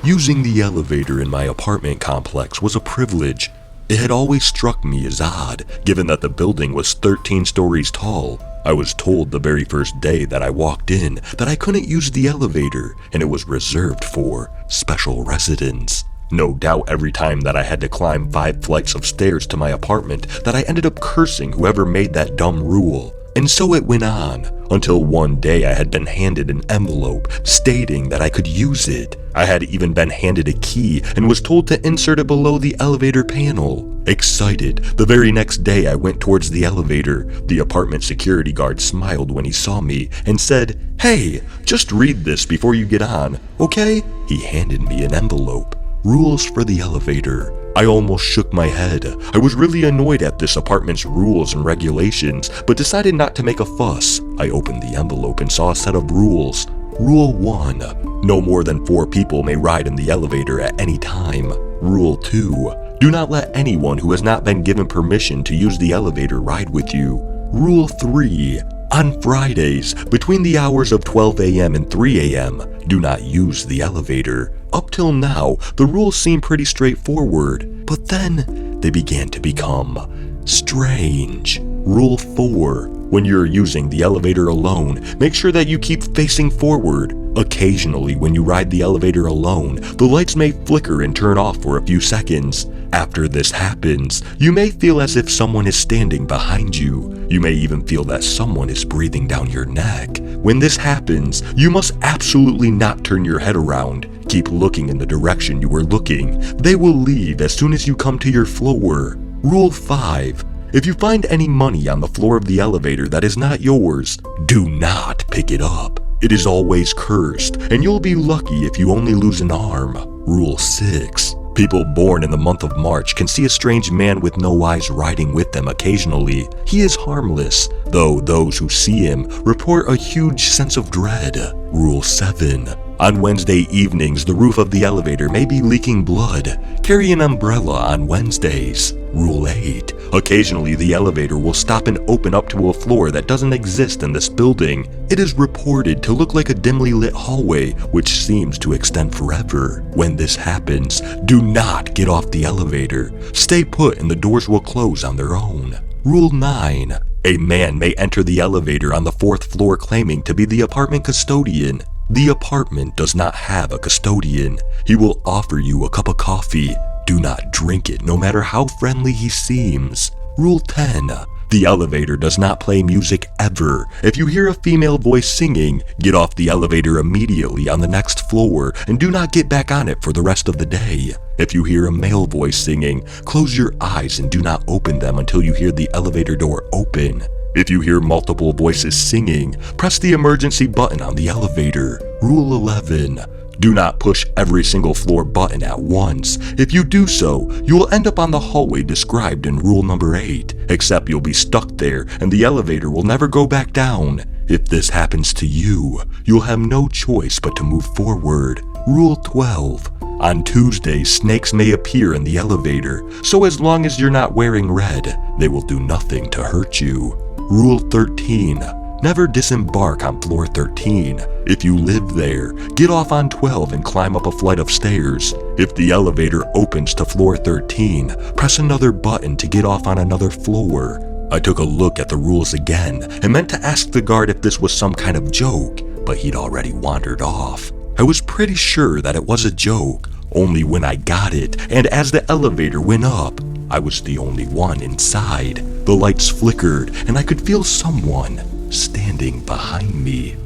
Using the elevator in my apartment complex was a privilege. It had always struck me as odd, given that the building was 13 stories tall. I was told the very first day that I walked in that I couldn't use the elevator and it was reserved for special residents. No doubt every time that I had to climb 5 flights of stairs to my apartment that I ended up cursing whoever made that dumb rule. And so it went on, until one day I had been handed an envelope stating that I could use it. I had even been handed a key and was told to insert it below the elevator panel. Excited, the very next day I went towards the elevator. The apartment security guard smiled when he saw me and said, "Hey, just read this before you get on, okay?" He handed me an envelope. Rules for the elevator. I almost shook my head. I was really annoyed at this apartment's rules and regulations, but decided not to make a fuss. I opened the envelope and saw a set of rules. Rule 1. No more than 4 people may ride in the elevator at any time. Rule 2. Do not let anyone who has not been given permission to use the elevator ride with you. Rule 3. On Fridays, between the hours of 12 a.m. and 3 a.m., do not use the elevator. Up till now, the rules seemed pretty straightforward, but then they began to become strange. Rule 4. When you're using the elevator alone, make sure that you keep facing forward. Occasionally, when you ride the elevator alone, the lights may flicker and turn off for a few seconds. After this happens, you may feel as if someone is standing behind you. You may even feel that someone is breathing down your neck. When this happens, you must absolutely not turn your head around. Keep looking in the direction you were looking. They will leave as soon as you come to your floor. Rule 5. If you find any money on the floor of the elevator that is not yours, do not pick it up. It is always cursed, and you'll be lucky if you only lose an arm. Rule 6. People born in the month of March can see a strange man with no eyes riding with them occasionally. He is harmless, though those who see him report a huge sense of dread. Rule 7. On Wednesday evenings, the roof of the elevator may be leaking blood. Carry an umbrella on Wednesdays. Rule 8. Occasionally, the elevator will stop and open up to a floor that doesn't exist in this building. It is reported to look like a dimly lit hallway, which seems to extend forever. When this happens, do not get off the elevator. Stay put and the doors will close on their own. Rule 9. A man may enter the elevator on the 4th floor claiming to be the apartment custodian. The apartment does not have a custodian. He will offer you a cup of coffee. Do not drink it no matter how friendly he seems. Rule 10. The elevator does not play music ever. If you hear a female voice singing, get off the elevator immediately on the next floor and do not get back on it for the rest of the day. If you hear a male voice singing, close your eyes and do not open them until you hear the elevator door open. If you hear multiple voices singing, press the emergency button on the elevator. Rule 11. Do not push every single floor button at once. If you do so, you will end up on the hallway described in rule number 8, except you'll be stuck there and the elevator will never go back down. If this happens to you, you'll have no choice but to move forward. Rule 12. On Tuesdays, snakes may appear in the elevator, so as long as you're not wearing red, they will do nothing to hurt you. Rule 13. Never disembark on floor 13. If you live there, get off on 12 and climb up a flight of stairs. If the elevator opens to floor 13, press another button to get off on another floor. I took a look at the rules again and meant to ask the guard if this was some kind of joke, but he'd already wandered off. I was pretty sure that it was a joke, only when I got it, and as the elevator went up, I was the only one inside. The lights flickered, and I could feel someone standing behind me.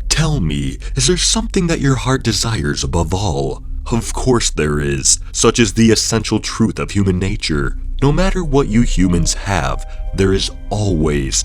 Tell me, is there something that your heart desires above all? Of course there is, such is the essential truth of human nature. No matter what you humans have, there is always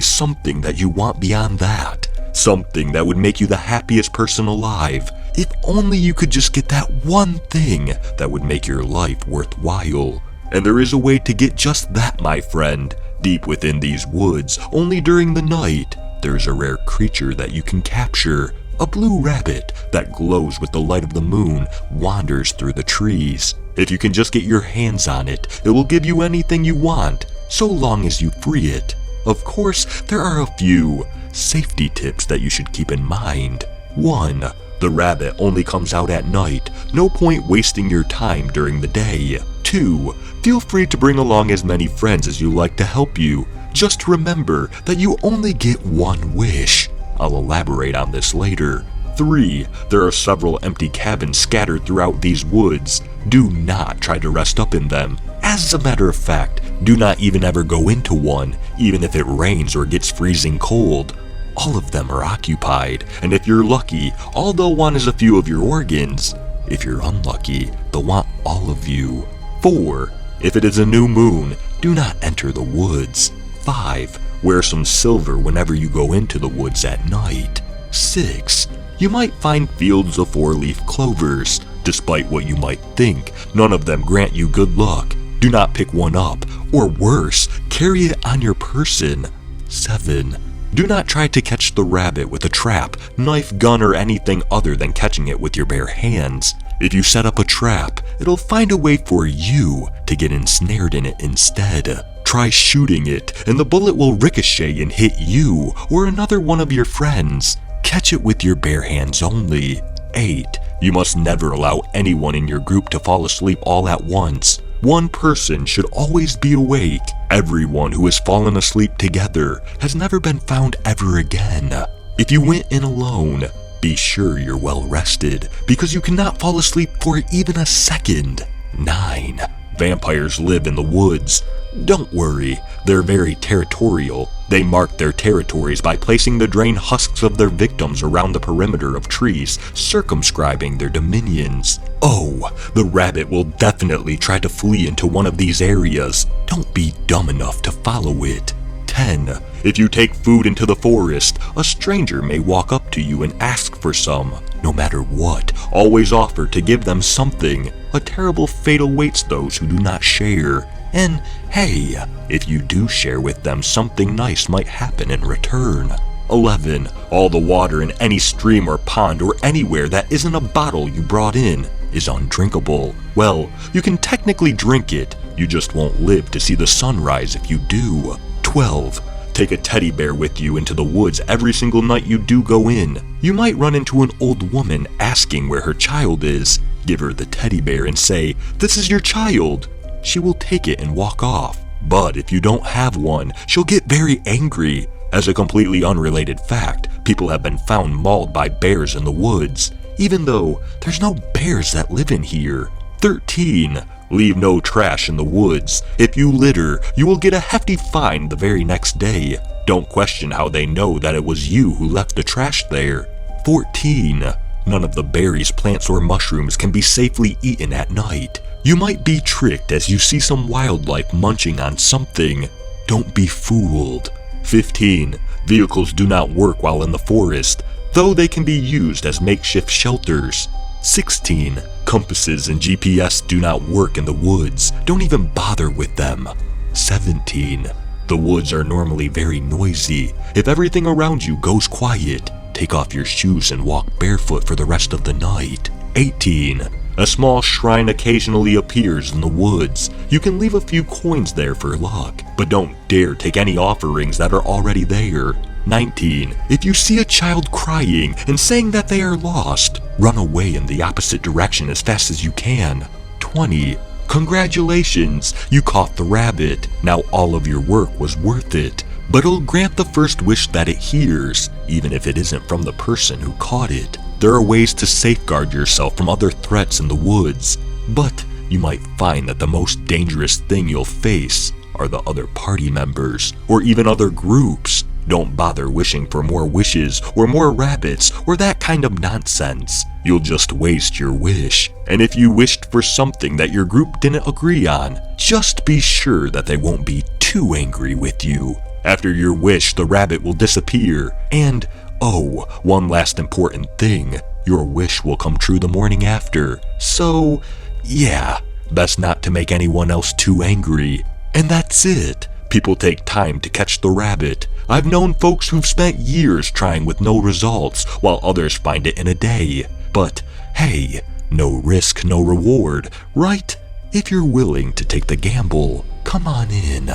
something that you want beyond that. Something that would make you the happiest person alive. If only you could just get that one thing that would make your life worthwhile. And there is a way to get just that, my friend. Deep within these woods, only during the night, there is a rare creature that you can capture. A blue rabbit that glows with the light of the moon wanders through the trees. If you can just get your hands on it, it will give you anything you want, so long as you free it. Of course, there are a few safety tips that you should keep in mind. 1. The rabbit only comes out at night. No point wasting your time during the day. 2. Feel free to bring along as many friends as you like to help you. Just remember that you only get one wish. I'll elaborate on this later. 3. There are several empty cabins scattered throughout these woods. Do not try to rest up in them. As a matter of fact, do not even ever go into one, even if it rains or gets freezing cold. All of them are occupied, and if you're lucky, all they'll want is a few of your organs. If you're unlucky, they'll want all of you. 4. If it is a new moon, do not enter the woods. 5. Wear some silver whenever you go into the woods at night. 6. You might find fields of 4-leaf clovers. Despite what you might think, none of them grant you good luck. Do not pick one up, or worse, carry it on your person. 7. Do not try to catch the rabbit with a trap, knife, gun, or anything other than catching it with your bare hands. If you set up a trap, it'll find a way for you to get ensnared in it instead. Try shooting it, and the bullet will ricochet and hit you or another one of your friends. Catch it with your bare hands only. 8. You must never allow anyone in your group to fall asleep all at once. One person should always be awake. Everyone who has fallen asleep together has never been found ever again. If you went in alone, be sure you're well rested, because you cannot fall asleep for even a second. 9. Vampires live in the woods. Don't worry, they're very territorial. They mark their territories by placing the drain husks of their victims around the perimeter of trees, circumscribing their dominions. Oh, the rabbit will definitely try to flee into one of these areas. Don't be dumb enough to follow it. 10. If you take food into the forest, a stranger may walk up to you and ask for some. No matter what, always offer to give them something. A terrible fate awaits those who do not share. And hey, if you do share with them, something nice might happen in return. 11. All the water in any stream or pond or anywhere that isn't a bottle you brought in is undrinkable. Well, you can technically drink it, you just won't live to see the sunrise if you do. 12. Take a teddy bear with you into the woods every single night you do go in. You might run into an old woman asking where her child is. Give her the teddy bear and say, "This is your child." She will take it and walk off. But if you don't have one, she'll get very angry. As a completely unrelated fact, people have been found mauled by bears in the woods, even though there's no bears that live in here. 13. Leave no trash in the woods. If you litter, you will get a hefty fine the very next day. Don't question how they know that it was you who left the trash there. 14. None of the berries, plants, or mushrooms can be safely eaten at night. You might be tricked as you see some wildlife munching on something. Don't be fooled. 15. Vehicles do not work while in the forest, though they can be used as makeshift shelters. 16. Compasses and GPS do not work in the woods. Don't even bother with them. 17. The woods are normally very noisy. If everything around you goes quiet, take off your shoes and walk barefoot for the rest of the night. 18. A small shrine occasionally appears in the woods. You can leave a few coins there for luck, but don't dare take any offerings that are already there. 19. If you see a child crying and saying that they are lost, run away in the opposite direction as fast as you can. 20. Congratulations, you caught the rabbit. Now all of your work was worth it. But it'll grant the first wish that it hears, even if it isn't from the person who caught it. There are ways to safeguard yourself from other threats in the woods, but you might find that the most dangerous thing you'll face are the other party members, or even other groups. Don't bother wishing for more wishes, or more rabbits, or that kind of nonsense. You'll just waste your wish. And if you wished for something that your group didn't agree on, just be sure that they won't be too angry with you. After your wish, the rabbit will disappear. And, oh, one last important thing. Your wish will come true the morning after. So, yeah, best not to make anyone else too angry. And that's it. People take time to catch the rabbit. I've known folks who've spent years trying with no results, while others find it in a day. But, hey, no risk, no reward, right? If you're willing to take the gamble, come on in.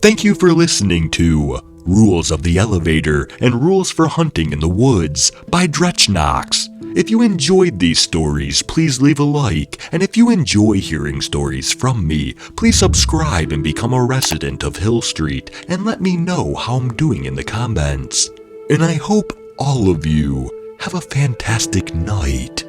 Thank you for listening to Rules of the Elevator and Rules for Hunting in the Woods by Dretchnox. If you enjoyed these stories, please leave a like, and if you enjoy hearing stories from me, please subscribe and become a resident of Hill Street and let me know how I'm doing in the comments. And I hope all of you have a fantastic night.